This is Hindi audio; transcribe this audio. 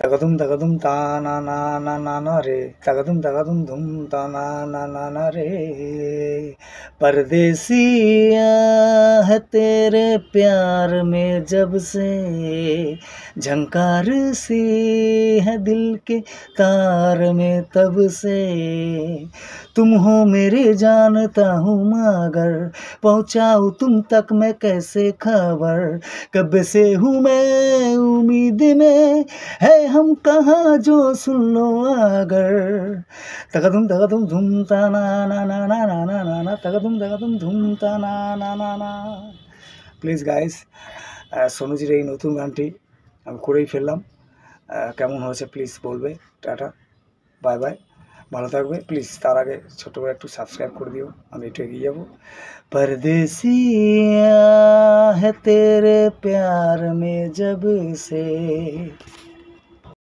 तगदुम ता ना ना रे, तगदुम धुम ता ना ना रे। परदेसिया है तेरे प्यार में जब से, झंकार सी है दिल के तार में तब से। तुम हो मेरे जानता हूँ मगर, पहुँचाऊँ तुम तक मैं कैसे खबर। कब से हूँ मैं उम्मीद में, है हम कहाँ जो सुन लो अगर। तगदुम धुम ता ना ना ना ना ना ना ना ना, तगदुम धुम ता ना ना ना ना। প্লিজ গাইস, সোনুজির এই নতুন গানটি আমি করেই ফেললাম। কেমন হয়েছে প্লিজ বলবে। টাটা, বাই বাই, ভালো থাকবে। প্লিজ তার আগে ছোটো করে একটু সাবস্ক্রাইব করে দিও, আমি একটু এগিয়ে যাবো। परदेसिया है तेरे प्यार में जब से।